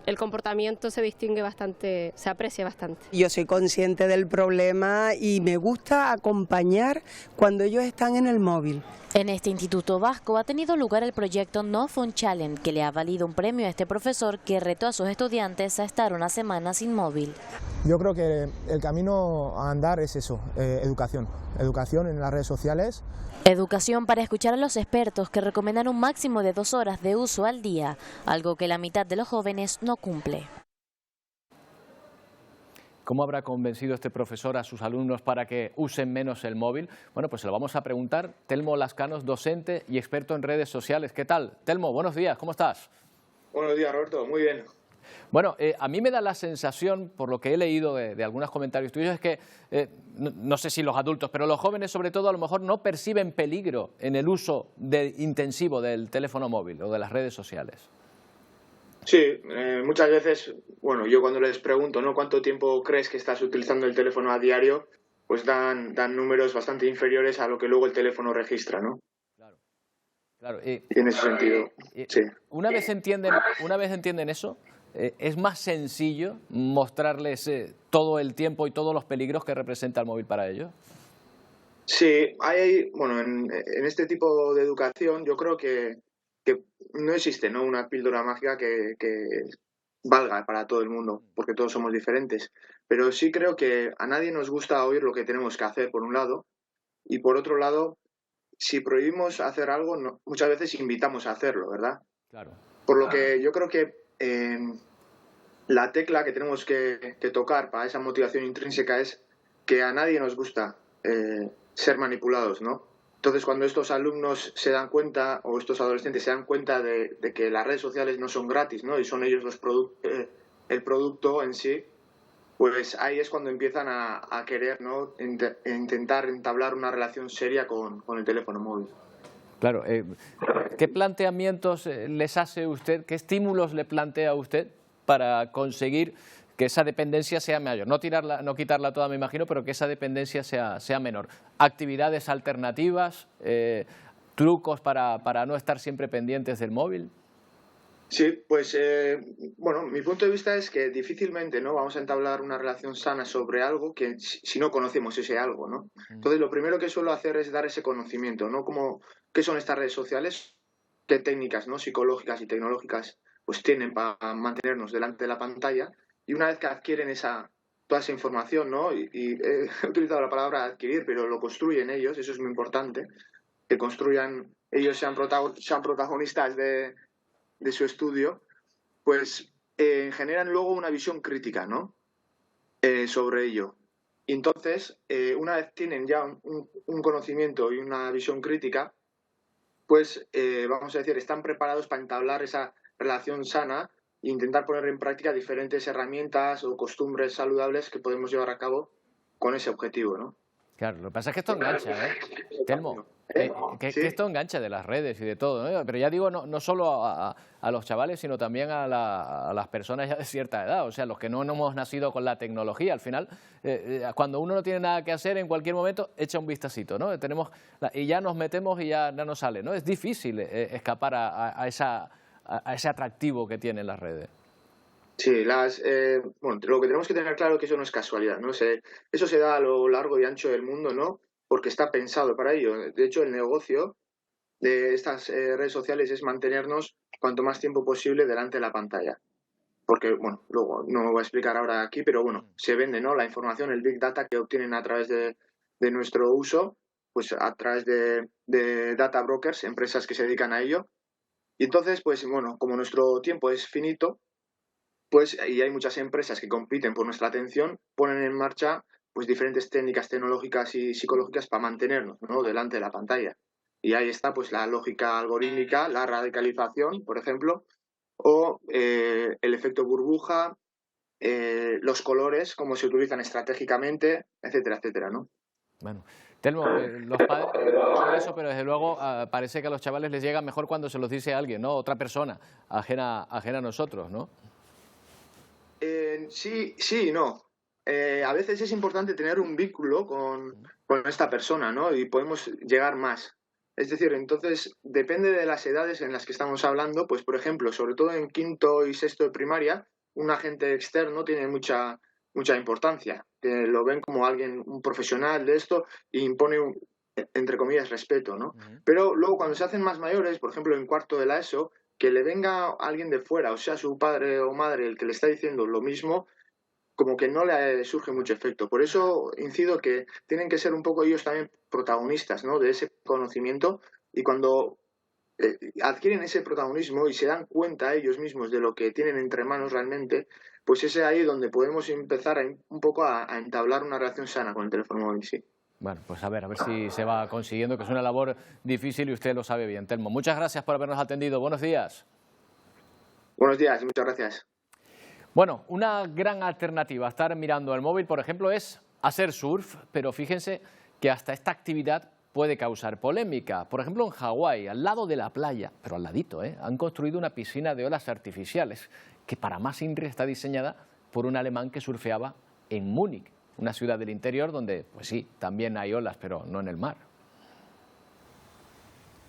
el comportamiento se distingue bastante, se aprecia bastante. Yo soy consciente del problema y me gusta acompañar cuando ellos están en el móvil. En este Instituto Vasco ha tenido lugar el proyecto No Phone Challenge, que le ha valido un premio a este profesor que retó a sus estudiantes a estar una semana sin móvil. Yo creo que el camino a andar es eso, educación en las redes sociales. Educación para escuchar a los expertos que recomiendan un máximo de 2 horas de uso al día, algo que la mitad de los jóvenes no cumple. ¿Cómo habrá convencido este profesor a sus alumnos para que usen menos el móvil? Bueno, pues se lo vamos a preguntar. Telmo Lascanos, docente y experto en redes sociales. ¿Qué tal? Telmo, buenos días, ¿cómo estás? Buenos días, Roberto, muy bien. Bueno, a mí me da la sensación, por lo que he leído de algunos comentarios tuyos, es que, no sé si los adultos, pero los jóvenes sobre todo a lo mejor no perciben peligro en el uso intensivo del teléfono móvil o de las redes sociales. Sí, muchas veces, bueno, yo cuando les pregunto, ¿no?, ¿cuánto tiempo crees que estás utilizando el teléfono a diario? Pues dan números bastante inferiores a lo que luego el teléfono registra, ¿no? Claro. Y en ese sentido, sí. Una vez entienden eso, es más sencillo mostrarles todo el tiempo y todos los peligros que representa el móvil para ellos. Sí, bueno, en este tipo de educación yo creo que no existe, ¿no?, una píldora mágica que valga para todo el mundo, porque todos somos diferentes. Pero sí creo que a nadie nos gusta oír lo que tenemos que hacer, por un lado, y por otro lado, si prohibimos hacer algo, muchas veces invitamos a hacerlo, ¿verdad? Claro. Por lo que yo creo que la tecla que tenemos que tocar para esa motivación intrínseca es que a nadie nos gusta ser manipulados, ¿no? Entonces, cuando estos alumnos se dan cuenta, o estos adolescentes se dan cuenta de que las redes sociales no son gratis, ¿no?, y son ellos el producto en sí, pues ahí es cuando empiezan a querer, ¿no?, intentar entablar una relación seria con el teléfono móvil. Claro. ¿Qué planteamientos les hace usted, qué estímulos le plantea usted para conseguir que esa dependencia sea mayor? No quitarla toda, me imagino, pero que esa dependencia sea menor. Actividades alternativas, trucos para no estar siempre pendientes del móvil. Sí, pues bueno, mi punto de vista es que difícilmente, ¿no?, vamos a entablar una relación sana sobre algo que si no conocemos ese algo, ¿no? Entonces, lo primero que suelo hacer es dar ese conocimiento, ¿no? ¿Qué son estas redes sociales? ¿Qué técnicas, ¿no?, psicológicas y tecnológicas pues tienen para mantenernos delante de la pantalla? Y una vez que adquieren toda esa información, ¿no?, y he utilizado la palabra adquirir, pero lo construyen ellos, eso es muy importante, que construyan, ellos sean protagonistas de su estudio, pues generan luego una visión crítica, ¿no?, sobre ello. Y entonces, una vez tienen ya un conocimiento y una visión crítica, pues, vamos a decir, están preparados para entablar esa relación sana e intentar poner en práctica diferentes herramientas o costumbres saludables que podemos llevar a cabo con ese objetivo, ¿no? Claro, lo que pasa es que esto engancha, Telmo, que esto engancha de las redes y de todo, ¿no? Pero ya digo, no solo a los chavales, sino también a las personas ya de cierta edad, o sea, los que no hemos nacido con la tecnología. Al final, cuando uno no tiene nada que hacer, en cualquier momento echa un vistacito, ¿no? Y ya nos metemos y ya no sale, ¿no? Es difícil escapar a ese atractivo que tienen las redes. Sí, bueno, lo que tenemos que tener claro es que eso no es casualidad, ¿no? Eso se da a lo largo y ancho del mundo, ¿no?, porque está pensado para ello. De hecho, el negocio de estas redes sociales es mantenernos cuanto más tiempo posible delante de la pantalla. Porque, bueno, luego no me voy a explicar ahora aquí, pero bueno, se vende, ¿no?, la información, el Big Data que obtienen a través de nuestro uso, pues a través de data brokers, empresas que se dedican a ello. Y entonces, pues bueno, como nuestro tiempo es finito, pues, y hay muchas empresas que compiten por nuestra atención, ponen en marcha pues diferentes técnicas tecnológicas y psicológicas para mantenernos, ¿no?, delante de la pantalla. Y ahí está pues la lógica algorítmica, la radicalización, por ejemplo, o el efecto burbuja, los colores, cómo se utilizan estratégicamente, etcétera, etcétera, ¿no? Bueno, Telmo, los padres todo eso, pero desde luego parece que a los chavales les llega mejor cuando se los dice alguien, ¿no? Otra persona ajena a nosotros, ¿no? Sí y no. A veces es importante tener un vínculo con esta persona, ¿no? Y podemos llegar más. Es decir, entonces, depende de las edades en las que estamos hablando, pues, por ejemplo, sobre todo en quinto y sexto de primaria, un agente externo tiene mucha importancia. Lo ven como alguien, un profesional de esto, e impone, entre comillas, respeto, ¿no? Pero luego, cuando se hacen más mayores, por ejemplo, en cuarto de la ESO, que le venga alguien de fuera, o sea, su padre o madre, el que le está diciendo lo mismo, como que no le surge mucho efecto. Por eso incido que tienen que ser un poco ellos también protagonistas, ¿no?, de ese conocimiento, y cuando adquieren ese protagonismo y se dan cuenta ellos mismos de lo que tienen entre manos realmente, pues es ahí donde podemos empezar un poco a entablar una relación sana con el teléfono móvil, sí. Bueno, pues a ver si se va consiguiendo, que es una labor difícil y usted lo sabe bien. Telmo, muchas gracias por habernos atendido. Buenos días. Buenos días y muchas gracias. Bueno, una gran alternativa a estar mirando el móvil, por ejemplo, es hacer surf, pero fíjense que hasta esta actividad puede causar polémica. Por ejemplo, en Hawái, al lado de la playa, pero al ladito, han construido una piscina de olas artificiales que para más INRI está diseñada por un alemán que surfeaba en Múnich, una ciudad del interior donde, pues sí, también hay olas, pero no en el mar.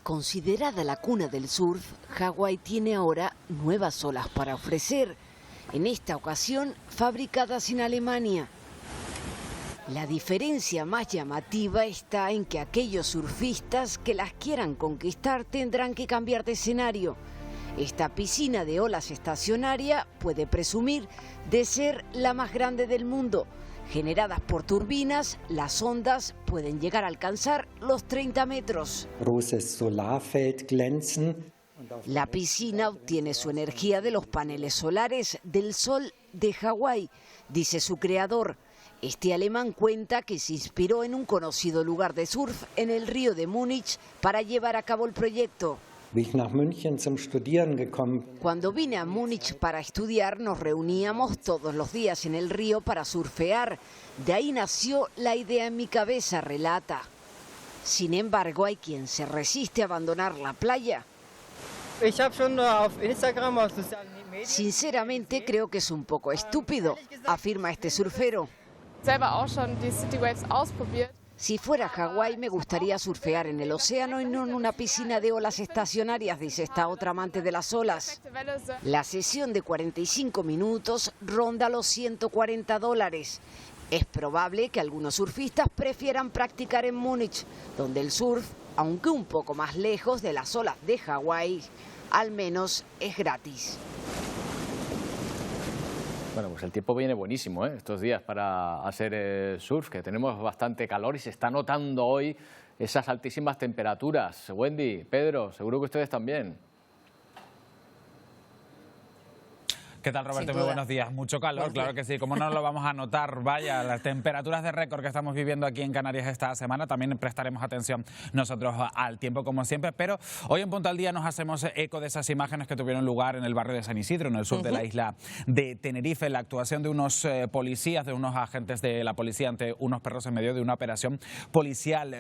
Considerada la cuna del surf, Hawái tiene ahora nuevas olas para ofrecer. En esta ocasión, fabricadas en Alemania. La diferencia más llamativa está en que aquellos surfistas que las quieran conquistar tendrán que cambiar de escenario. Esta piscina de olas estacionaria puede presumir de ser la más grande del mundo. Generadas por turbinas, las ondas pueden llegar a alcanzar los 30 metros. La piscina obtiene su energía de los paneles solares del sol de Hawái, dice su creador. Este alemán cuenta que se inspiró en un conocido lugar de surf en el río de Múnich para llevar a cabo el proyecto. Cuando vine a Múnich para estudiar, nos reuníamos todos los días en el río para surfear. De ahí nació la idea en mi cabeza, relata. Sin embargo, hay quien se resiste a abandonar la playa. Sinceramente, creo que es un poco estúpido, afirma este surfero. Si fuera Hawái, me gustaría surfear en el océano y no en una piscina de olas estacionarias, dice esta otra amante de las olas. La sesión de 45 minutos ronda los $140. Es probable que algunos surfistas prefieran practicar en Múnich, donde el surf, aunque un poco más lejos de las olas de Hawái, al menos es gratis. Bueno, pues el tiempo viene buenísimo, estos días para hacer surf, que tenemos bastante calor y se está notando hoy esas altísimas temperaturas. Wendy, Pedro, seguro que ustedes también. ¿Qué tal, Roberto? Muy buenos días. Mucho calor, claro que sí. ¿Cómo no lo vamos a notar? Vaya, las temperaturas de récord que estamos viviendo aquí en Canarias esta semana. También prestaremos atención nosotros al tiempo, como siempre. Pero hoy en Punto al Día nos hacemos eco de esas imágenes que tuvieron lugar en el barrio de San Isidro, en el sur de la isla de Tenerife. La actuación de unos policías, de unos agentes de la policía ante unos perros en medio de una operación policial.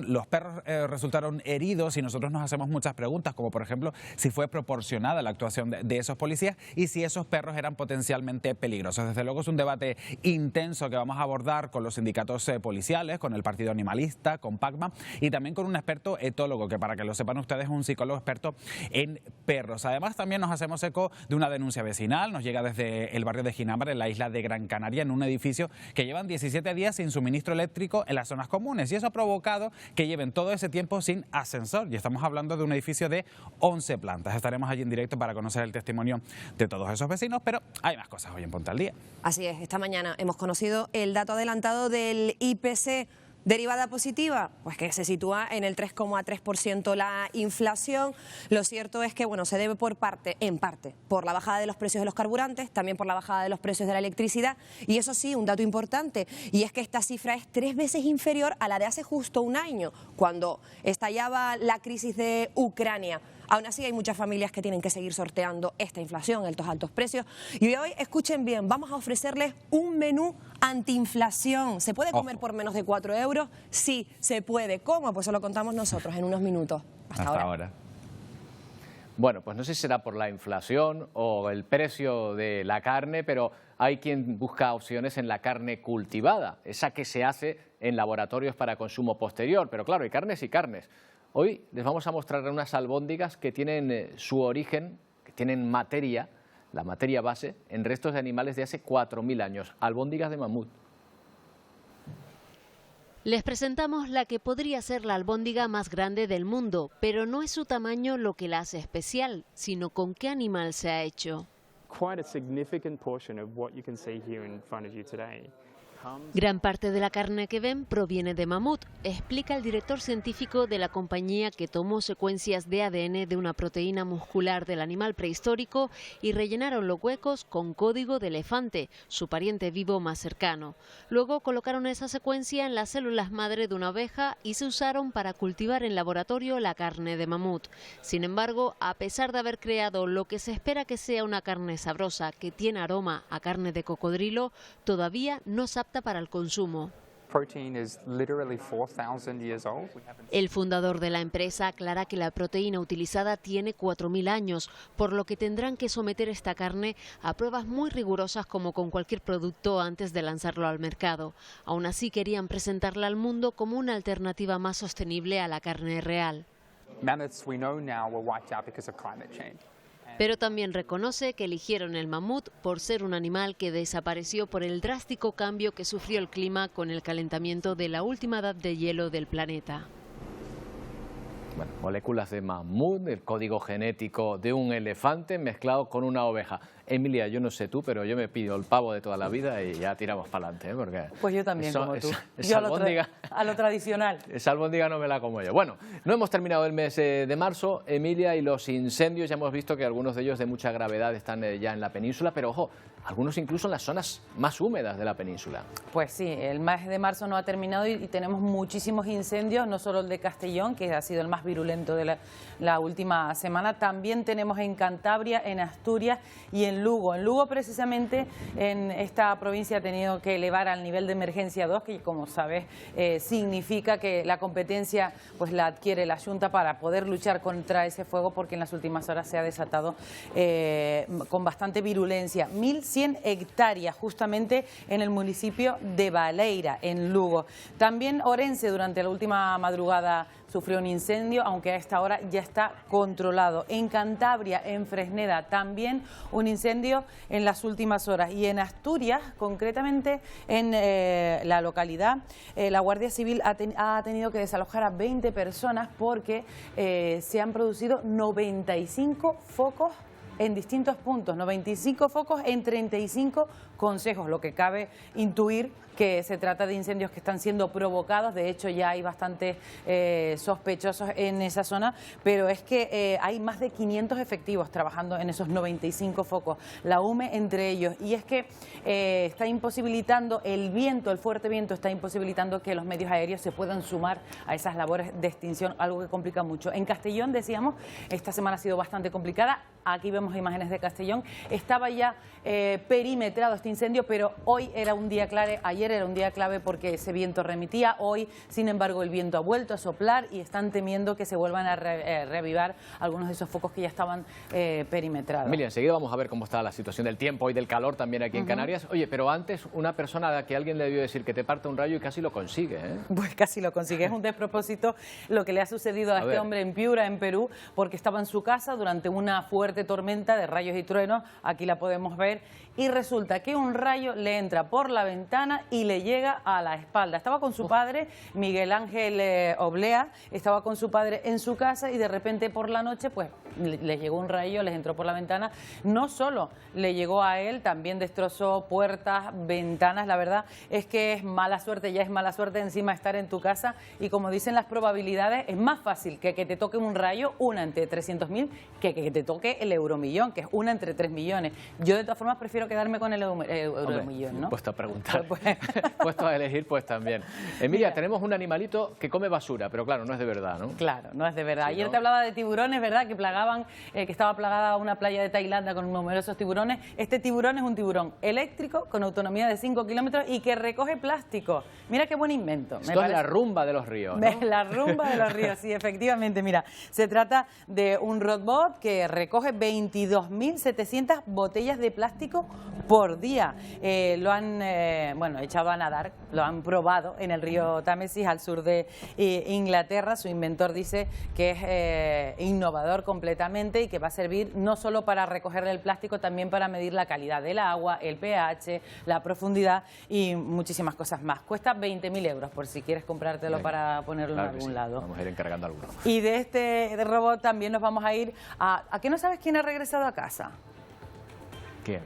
Los perros resultaron heridos y nosotros nos hacemos muchas preguntas, como por ejemplo, si fue proporcionada la actuación de esos policías y si esos perros eran potencialmente peligrosos. Desde luego es un debate intenso que vamos a abordar con los sindicatos policiales, con el Partido Animalista, con PACMA y también con un experto etólogo, que para que lo sepan ustedes es un psicólogo experto en perros. Además también nos hacemos eco de una denuncia vecinal, nos llega desde el barrio de Ginebra, en la isla de Gran Canaria, en un edificio que llevan 17 días sin suministro eléctrico en las zonas comunes, y eso ha provocado que lleven todo ese tiempo sin ascensor, y estamos hablando de un edificio de 11 plantas. Estaremos allí en directo para conocer el testimonio de todos esos vecinos, pero hay más cosas hoy en Ponte al Día. Así es, esta mañana hemos conocido el dato adelantado del IPC Derivada positiva, pues que se sitúa en el 3,3% la inflación. Lo cierto es que bueno, se debe en parte por la bajada de los precios de los carburantes, también por la bajada de los precios de la electricidad, y eso sí, un dato importante, y es que esta cifra es 3 veces inferior a la de hace justo un año, cuando estallaba la crisis de Ucrania. Aún así hay muchas familias que tienen que seguir sorteando esta inflación, estos altos precios. Y hoy, escuchen bien, vamos a ofrecerles un menú antiinflación. ¿Se puede comer por menos de 4 euros? Sí, se puede. ¿Cómo? Pues se lo contamos nosotros en unos minutos. Hasta ahora. Bueno, pues no sé si será por la inflación o el precio de la carne, pero hay quien busca opciones en la carne cultivada, esa que se hace en laboratorios para consumo posterior. Pero claro, hay carnes y carnes. Hoy les vamos a mostrar unas albóndigas que tienen su origen, que tienen materia, la materia base, en restos de animales de hace 4.000 años, albóndigas de mamut. Les presentamos la que podría ser la albóndiga más grande del mundo, pero no es su tamaño lo que la hace especial, sino con qué animal se ha hecho. Gran parte de la carne que ven proviene de mamut, explica el director científico de la compañía que tomó secuencias de ADN de una proteína muscular del animal prehistórico y rellenaron los huecos con código de elefante, su pariente vivo más cercano. Luego colocaron esa secuencia en las células madre de una oveja y se usaron para cultivar en laboratorio la carne de mamut. Sin embargo, a pesar de haber creado lo que se espera que sea una carne sabrosa que tiene aroma a carne de cocodrilo, todavía no se apta para el consumo. El fundador de la empresa aclara que la proteína utilizada tiene 4.000 años, por lo que tendrán que someter esta carne a pruebas muy rigurosas como con cualquier producto antes de lanzarlo al mercado. Aún así querían presentarla al mundo como una alternativa más sostenible a la carne real. Pero también reconoce que eligieron el mamut por ser un animal que desapareció por el drástico cambio que sufrió el clima con el calentamiento de la última edad de hielo del planeta. Bueno, moléculas de mamut, el código genético de un elefante mezclado con una oveja. Emilia, yo no sé tú, pero yo me pido el pavo de toda la vida y ya tiramos para adelante, ¿eh? Porque pues yo también, como tú. Yo a lo tradicional. Esa albóndiga no me la como yo. Bueno, no hemos terminado el mes de marzo, Emilia, y los incendios, ya hemos visto que algunos de ellos de mucha gravedad están ya en la península, pero ojo, algunos incluso en las zonas más húmedas de la península. Pues sí, el mes de marzo no ha terminado y tenemos muchísimos incendios, no solo el de Castellón, que ha sido el más virulento de la última semana, también tenemos en Cantabria, en Asturias y en Lugo. En Lugo, precisamente, en esta provincia ha tenido que elevar al nivel de emergencia 2, que como sabes significa que la competencia pues la adquiere la Junta para poder luchar contra ese fuego, porque en las últimas horas se ha desatado con bastante virulencia. 1.100 hectáreas justamente en el municipio de Baleira, en Lugo. También Orense durante la última madrugada sufrió un incendio, aunque a esta hora ya está controlado. En Cantabria, en Fresneda, también un incendio en las últimas horas. Y en Asturias, concretamente en la localidad, la Guardia Civil ha tenido que desalojar a 20 personas porque se han producido 95 focos en distintos puntos, 95 focos en 35 concejos, lo que cabe intuir que se trata de incendios que están siendo provocados. De hecho, ya hay bastantes sospechosos en esa zona, pero es que hay más de 500 efectivos trabajando en esos 95 focos, la UME entre ellos, y es que está imposibilitando el viento, el fuerte viento está imposibilitando que los medios aéreos se puedan sumar a esas labores de extinción, algo que complica mucho. En Castellón, decíamos, esta semana ha sido bastante complicada. Aquí vemos imágenes de Castellón, estaba ya perimetrado este incendio, pero hoy era un día clave, ayer era un día clave porque ese viento remitía. Hoy, sin embargo, el viento ha vuelto a soplar y están temiendo que se vuelvan a reavivar algunos de esos focos que ya estaban perimetrados. Emilia, enseguida vamos a ver cómo está la situación del tiempo y del calor también aquí en Canarias. Oye, pero antes una persona a la que alguien le debió decir que te parte un rayo y casi lo consigue, ¿eh? Pues casi lo consigue. Es un despropósito lo que le ha sucedido a este hombre en Piura, en Perú, porque estaba en su casa durante una fuerte tormenta de rayos y truenos. Aquí la podemos ver. Y resulta que un rayo le entra por la ventana y le llega a la espalda. Estaba con su padre, Miguel Ángel Oblea, estaba con su padre en su casa y de repente por la noche pues les llegó un rayo, les entró por la ventana. No solo le llegó a él, también destrozó puertas, ventanas. La verdad es que es mala suerte, ya es mala suerte encima estar en tu casa, y como dicen las probabilidades, es más fácil que te toque un rayo, una entre 300.000, que te toque el euromillón, que es una entre 3 millones. Yo de todas formas prefiero quedarme con el euromillón, ¿no? Puesto a preguntar, puesto a elegir, pues también. Emilia, tenemos un animalito que come basura, pero claro, no es de verdad, ¿no? Claro, no es de verdad. Sí, Ayer ¿no? te hablaba de tiburones, ¿verdad? Que estaba plagada una playa de Tailandia con numerosos tiburones. Este tiburón es un tiburón eléctrico con autonomía de 5 kilómetros y que recoge plástico. Mira qué buen invento. Esto es la rumba de los ríos, ¿no? La rumba de los ríos, sí, efectivamente. Mira, se trata de un robot que recoge 22.700 botellas de plástico por día. Lo han echado a nadar, lo han probado en el río Támesis, al sur de Inglaterra. Su inventor dice que es innovador completamente y que va a servir no solo para recoger el plástico, también para medir la calidad del agua, el pH, la profundidad y muchísimas cosas más. Cuesta 20.000 euros por si quieres comprártelo para ponerlo en algún lado. Vamos a ir encargando alguno. Y de este robot también nos vamos a ir a... ¿A qué no sabes quién ha regresado a casa? ¿Quién?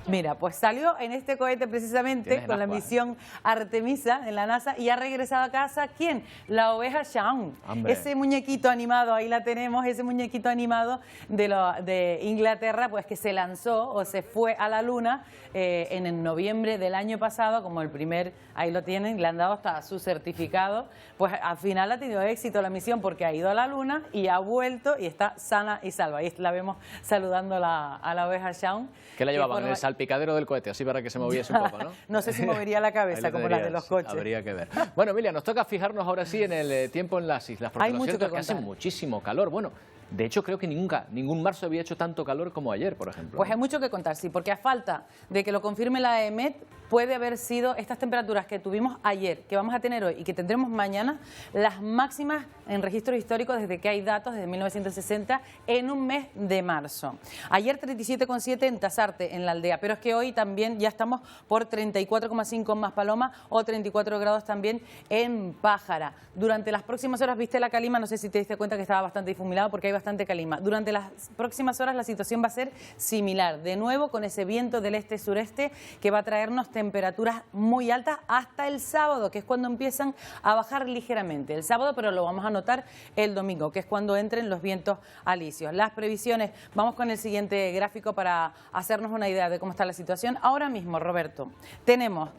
Mira, pues salió en este cohete precisamente con la misión Artemisa en la NASA y ha regresado a casa, ¿quién? La oveja Shaun. Ese muñequito animado, ahí la tenemos, ese muñequito animado de Inglaterra, pues que se lanzó o se fue a la Luna en el noviembre del año pasado, como el primer, ahí lo tienen, le han dado hasta su certificado. Pues al final ha tenido éxito la misión porque ha ido a la Luna y ha vuelto y está sana y salva. Ahí la vemos saludando a la oveja Shaun. ¿Qué la llevaban? En el salpicadero del cohete, así para que se moviese un poco, ¿no? No sé si movería la cabeza como la de los coches. Habría que ver. Bueno, Emilia, nos toca fijarnos ahora sí en el tiempo en las islas, porque lo cierto es que hace muchísimo calor. Bueno, de hecho creo que ningún marzo había hecho tanto calor como ayer, por ejemplo. Pues hay mucho que contar, sí, porque a falta de que lo confirme la EMET, puede haber sido estas temperaturas que tuvimos ayer, que vamos a tener hoy y que tendremos mañana, las máximas en registros históricos desde que hay datos, desde 1960, en un mes de marzo. Ayer 37,7 en Tasarte, en la Aldea, pero es que hoy también ya estamos por 34,5 en Maspaloma o 34 grados también en Pájara. Durante las próximas horas, viste la calima, no sé si te diste cuenta que estaba bastante difuminado porque hay bastante calima. Durante las próximas horas la situación va a ser similar, de nuevo con ese viento del este-sureste que va a traernos temperaturas muy altas hasta el sábado, que es cuando empiezan a bajar ligeramente. El sábado, pero lo vamos a notar el domingo, que es cuando entren los vientos alisios. Las previsiones, vamos con el siguiente gráfico para hacernos una idea de cómo está la situación. Ahora mismo, Roberto, tenemos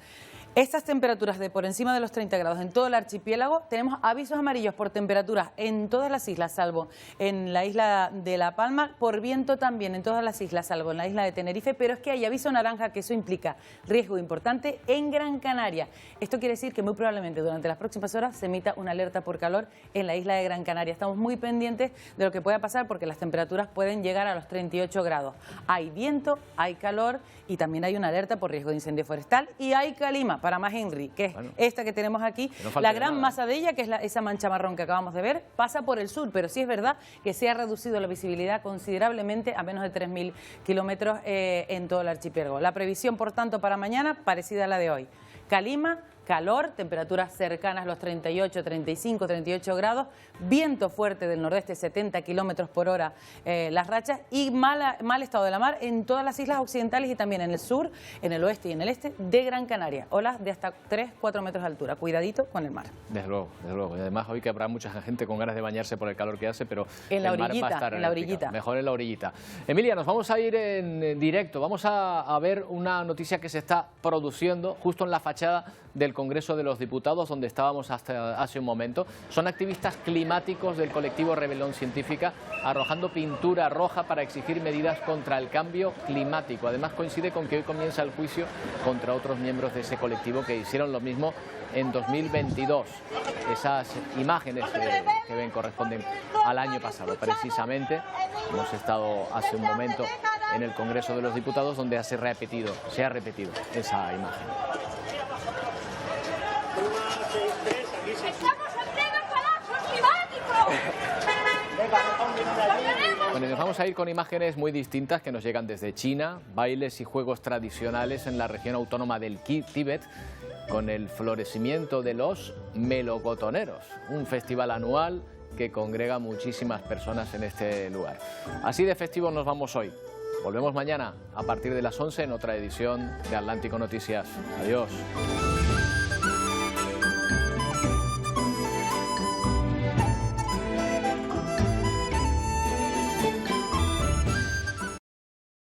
estas temperaturas de por encima de los 30 grados en todo el archipiélago. Tenemos avisos amarillos por temperaturas en todas las islas, salvo en la isla de La Palma, por viento también en todas las islas, salvo en la isla de Tenerife, pero es que hay aviso naranja, que eso implica riesgo importante en Gran Canaria. Esto quiere decir que muy probablemente durante las próximas horas se emita una alerta por calor en la isla de Gran Canaria. Estamos muy pendientes de lo que pueda pasar porque las temperaturas pueden llegar a los 38 grados. Hay viento, hay calor y también hay una alerta por riesgo de incendio forestal y hay calima para más Henry, que es esta que tenemos aquí. La gran masa de ella, que es esa mancha marrón que acabamos de ver, pasa por el sur, pero sí es verdad que se ha reducido la visibilidad considerablemente a menos de 3.000 kilómetros en todo el archipiélago. La previsión, por tanto, para mañana, parecida a la de hoy. Calima, calor, temperaturas cercanas a los 38, 35, 38 grados, viento fuerte del nordeste, 70 kilómetros por hora las rachas y mal estado de la mar en todas las islas occidentales y también en el sur, en el oeste y en el este de Gran Canaria. Olas de hasta 3-4 metros de altura. Cuidadito con el mar. Desde luego, desde luego. Y además hoy que habrá mucha gente con ganas de bañarse por el calor que hace, pero en la el mar va a estar en la orillita. Mejor en la orillita. Emilia, nos vamos a ir en directo. Vamos a ver una noticia que se está produciendo justo en la fachada del Congreso de los Diputados, donde estábamos hasta hace un momento. Son activistas climáticos del colectivo Rebelión Científica arrojando pintura roja para exigir medidas contra el cambio climático. Además coincide con que hoy comienza el juicio contra otros miembros de ese colectivo que hicieron lo mismo en 2022. Esas imágenes que ven corresponden al año pasado. Precisamente hemos estado hace un momento en el Congreso de los Diputados donde se ha repetido esa imagen. ¡Estamos en pleno colapso climático! Bueno, nos vamos a ir con imágenes muy distintas que nos llegan desde China, bailes y juegos tradicionales en la región autónoma del Tíbet con el florecimiento de los melocotoneros, un festival anual que congrega muchísimas personas en este lugar. Así de festivos nos vamos hoy. Volvemos mañana a partir de las 11 en otra edición de Atlántico Noticias. Adiós.